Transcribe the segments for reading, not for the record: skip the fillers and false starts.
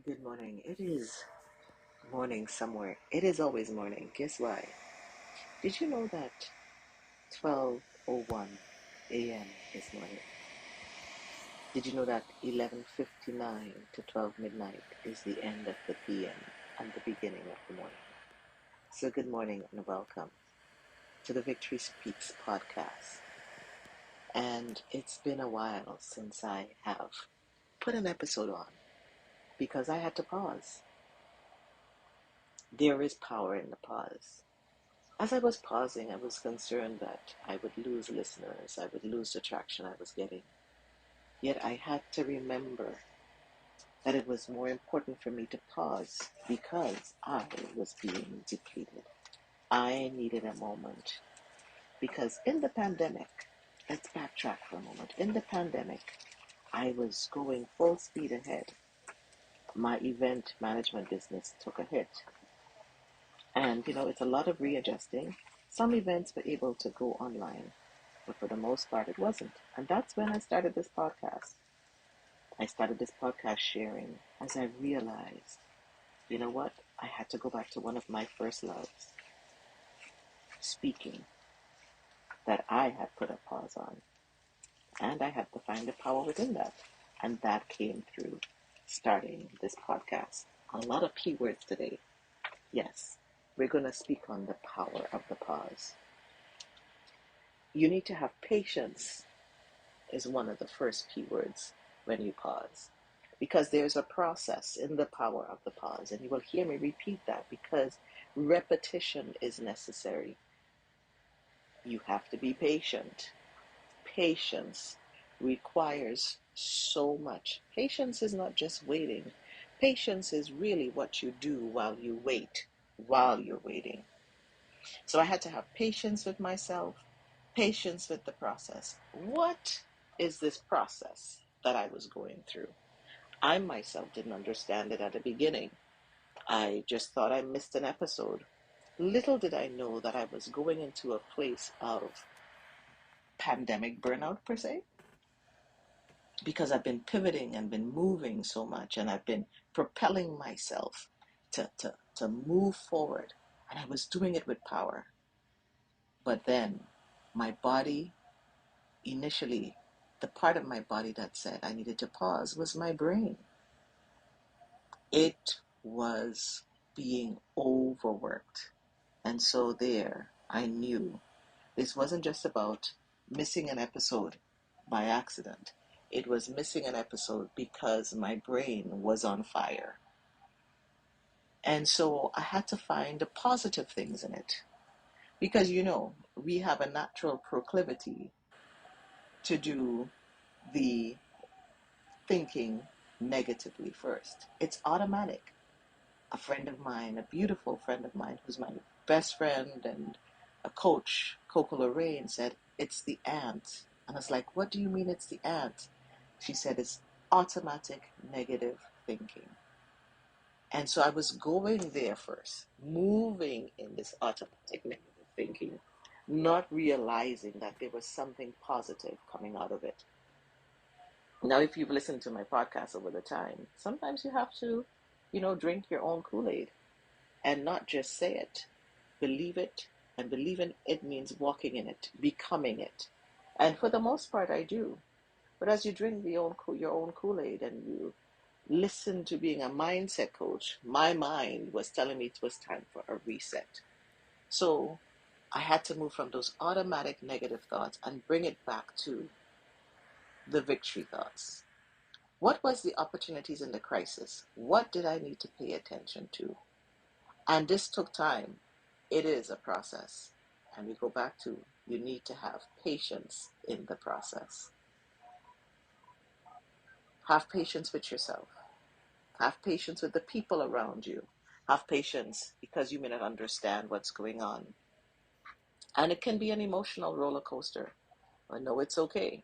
Good morning. It is morning somewhere. It is always morning. Guess why? Did you know that 12:01 a.m. is morning? Did you know that 11:59 to 12 midnight is the end of the PM and the beginning of the morning? So good morning and welcome to the Victory Speaks podcast. And it's been a while since I have put an episode on because I had to pause. There is power in the pause. As I was pausing, I was concerned that I would lose listeners, I would lose the traction I was getting. Yet I had to remember that it was more important for me to pause because I was being depleted. I needed a moment because in the pandemic, let's backtrack for a moment. In the pandemic, I was going full speed ahead. My event management business took a hit. And, it's a lot of readjusting. Some events were able to go online, but for the most part, it wasn't. And that's when I started this podcast. I started this podcast sharing as I realized, you know what? I had to go back to one of my first loves, speaking, that I had put a pause on. And I had to find the power within that. And that came through starting this podcast. A lot of keywords today. Yes, we're going to speak on the power of the pause. You need to have patience is one of the first keywords when you pause. Because there's a process in the power of the pause. And you will hear me repeat that because repetition is necessary. You have to be patient. Patience requires so much. Patience is not just waiting. Patience is really what you do while you wait, while you're waiting. So I had to have patience with myself, patience with the process. What is this process that I was going through? I myself didn't understand it at the beginning. I just thought I missed an episode. Little did I know that I was going into a place of pandemic burnout, per se, because I've been pivoting and been moving so much and I've been propelling myself to move forward. And I was doing it with power. But then my body, initially, the part of my body that said I needed to pause was my brain. It was being overworked. And so there, I knew this wasn't just about missing an episode by accident. It was missing an episode because my brain was on fire. And so I had to find the positive things in it. Because, we have a natural proclivity to do the thinking negatively first. It's automatic. A friend of mine, a beautiful friend of mine, who's my best friend and a coach, Coco Lorraine, said, it's the ant. And I was like, what do you mean it's the ant? She said, it's automatic negative thinking. And so I was going there first, moving in this automatic negative thinking, not realizing that there was something positive coming out of it. Now, if you've listened to my podcast over the time, sometimes you have to, drink your own Kool-Aid and not just say it, believe it, and believing it means walking in it, becoming it. And for the most part, I do. But as you drink your own Kool-Aid and you listen to being a mindset coach, my mind was telling me it was time for a reset. So I had to move from those automatic negative thoughts and bring it back to the victory thoughts. What was the opportunities in the crisis? What did I need to pay attention to? And this took time. It is a process. And we go back to you need to have patience in the process. Have patience with yourself. Have patience with the people around you. Have patience because you may not understand what's going on. And it can be an emotional roller coaster. I know it's okay.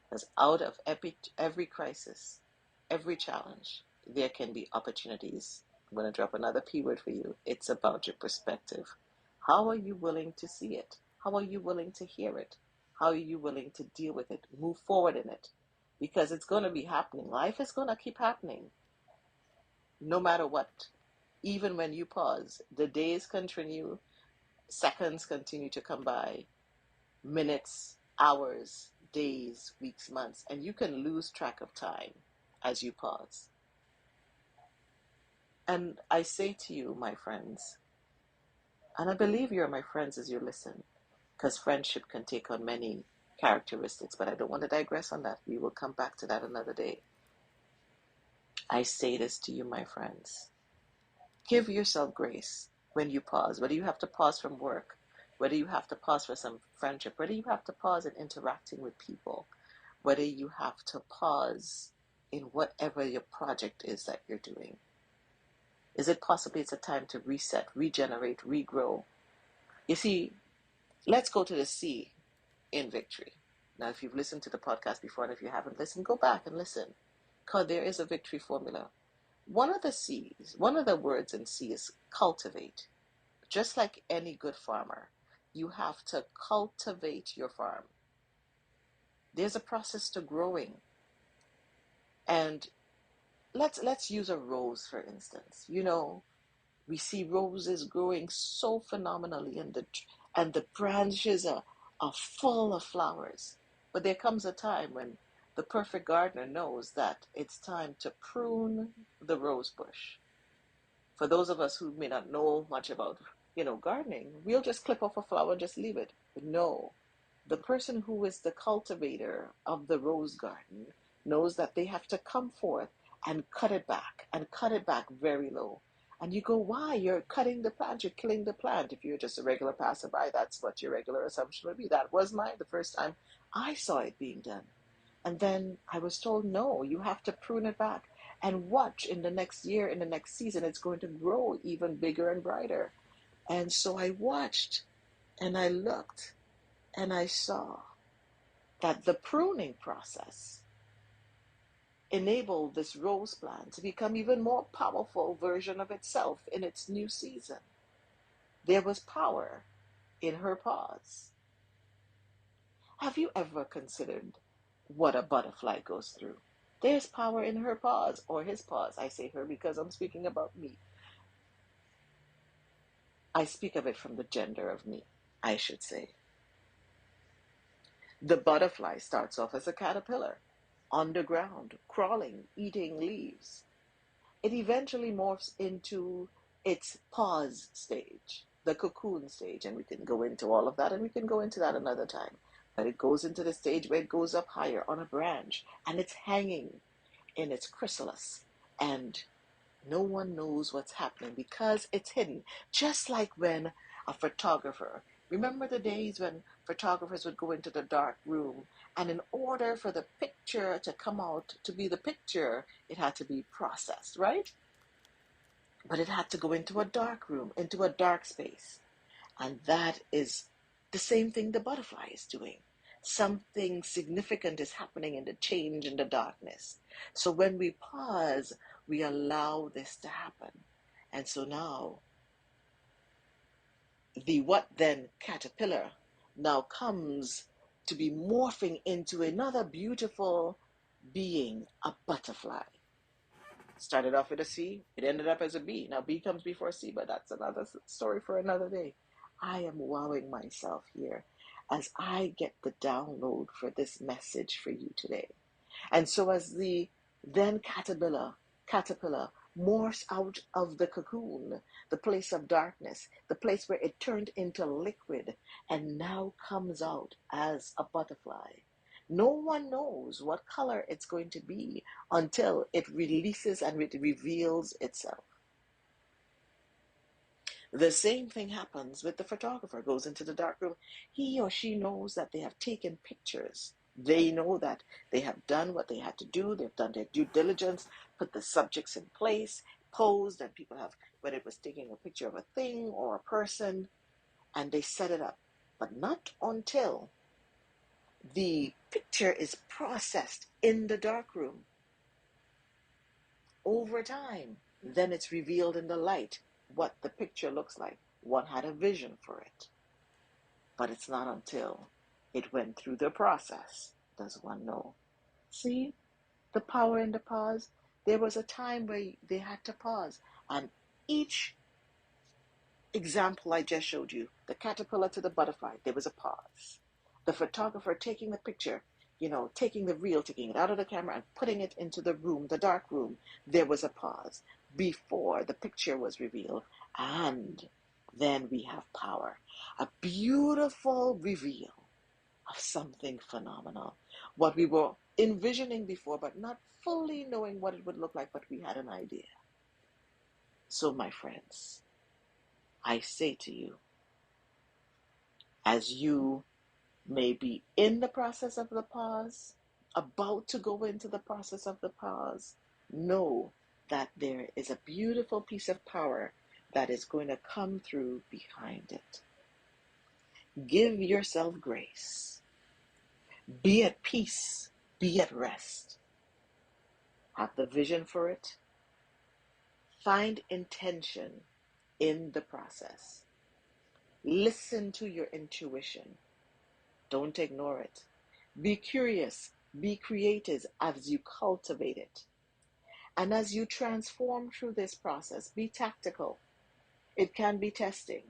Because out of every crisis, every challenge, there can be opportunities. I'm going to drop another P word for you. It's about your perspective. How are you willing to see it? How are you willing to hear it? How are you willing to deal with it? Move forward in it. Because it's going to be happening. Life is going to keep happening. no matter what, even when you pause, the days continue, seconds continue to come by, minutes, hours, days, weeks, months, and you can lose track of time as you pause. And I say to you, my friends, and I believe you're my friends as you listen, because friendship can take on many characteristics, but I don't want to digress on that. We will come back to that another day. I say this to you, my friends. Give yourself grace when you pause, whether you have to pause from work, whether you have to pause for some friendship, whether you have to pause in interacting with people, whether you have to pause in whatever your project is that you're doing. Is it possibly it's a time to reset, regenerate, regrow? You see, let's go to the C in victory. Now, if you've listened to the podcast before, and if you haven't listened, go back and listen, because there is a victory formula. One of the C's, one of the words in C is cultivate. Just like any good farmer, you have to cultivate your farm. There's a process to growing. And let's use a rose, for instance. You know, we see roses growing so phenomenally, and the branches are full of flowers. But there comes a time when the perfect gardener knows that it's time to prune the rose bush. For those of us who may not know much about, gardening, we'll just clip off a flower and just leave it. But no, the person who is the cultivator of the rose garden knows that they have to come forth and cut it back very low. And you go, why? You're cutting the plant, you're killing the plant. If you're just a regular passerby, that's what your regular assumption would be. That was mine the first time I saw it being done. And then I was told, no, you have to prune it back and watch in the next year, in the next season, it's going to grow even bigger and brighter. And so I watched and I looked and I saw that the pruning process enabled this rose plant to become even more powerful version of itself in its new season. There was power in her pause. Have you ever considered what a butterfly goes through? There's power in her pause, or his pause. I say her because I'm speaking about me. I speak of it from the gender of me, I should say. The butterfly starts off as a caterpillar, underground, crawling, eating leaves. It eventually morphs into its pause stage, the cocoon stage, and we can go into all of that, and we can go into that another time. But it goes into the stage where it goes up higher on a branch, and it's hanging in its chrysalis, and no one knows what's happening because it's hidden. Just like when a photographer, remember the days when photographers would go into the dark room, and in order for the picture to come out to be the picture, it had to be processed, right? But it had to go into a dark room, into a dark space. And that is the same thing the butterfly is doing. Something significant is happening in the change in the darkness. So when we pause, we allow this to happen. And so now, the what then caterpillar now comes to be morphing into another beautiful being, a butterfly. Started off with a C, it ended up as a B. Now B comes before C, but that's another story for another day. I am wowing myself here as I get the download for this message for you today. And so as the then caterpillar morphs out of the cocoon, the place of darkness, the place where it turned into liquid, and now comes out as a butterfly. No one knows what color it's going to be until it releases and it reveals itself. The same thing happens with the photographer, goes into the darkroom. He or she knows that they have taken pictures. They know that they have done what they had to do. They've done their due diligence, put the subjects in place, posed, and people have, whether it was taking a picture of a thing or a person, and they set it up. But not until the picture is processed in the darkroom over time, then it's revealed in the light what the picture looks like. One had a vision for it, but it's not until it went through the process does one know. See the power in the pause? There was a time where they had to pause. And each example I just showed you, the caterpillar to the butterfly, there was a pause. The photographer taking the picture, taking the reel, taking it out of the camera and putting it into the room, the dark room, there was a pause before the picture was revealed. And then we have power. A beautiful reveal of something phenomenal. What we were envisioning before, but not fully knowing what it would look like, but we had an idea. So, my friends, I say to you, as you may be in the process of the pause, about to go into the process of the pause, know that there is a beautiful piece of power that is going to come through behind it. Give yourself grace. Be at peace. Be at rest. Have the vision for it. Find intention in the process. Listen to your intuition. Don't ignore it. Be curious. Be creative as you cultivate it. And as you transform through this process, be tactical. It can be testing.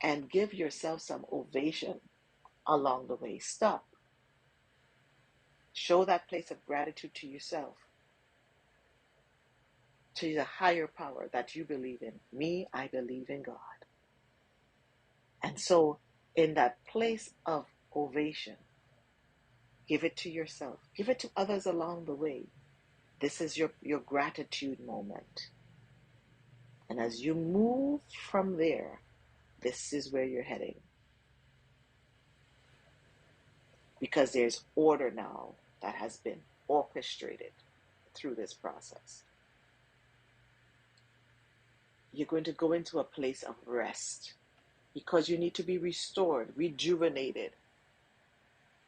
And give yourself some ovation along the way. Stop. Show that place of gratitude to yourself, to the higher power that you believe in. Me, I believe in God. And so, in that place of ovation, give it to yourself. Give it to others along the way. This is your gratitude moment. And as you move from there, this is where you're heading. Because there's order now that has been orchestrated through this process. You're going to go into a place of rest because you need to be restored, rejuvenated.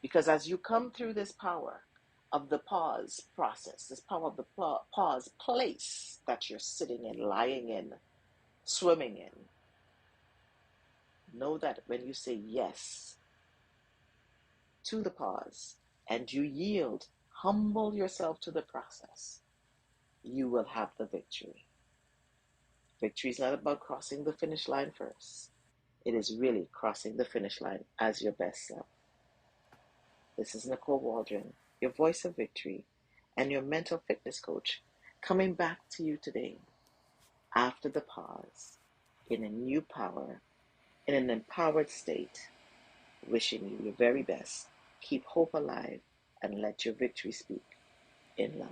Because as you come through this power of the pause process, this power of the pause place that you're sitting in, lying in, swimming in, know that when you say yes to the pause and you yield, humble yourself to the process, you will have the victory. Victory is not about crossing the finish line first. It is really crossing the finish line as your best self. This is Nicole Waldron, your voice of victory and your mental fitness coach, coming back to you today after the pause in a new power, in an empowered state, wishing you your very best. Keep hope alive and let your victory speak in love.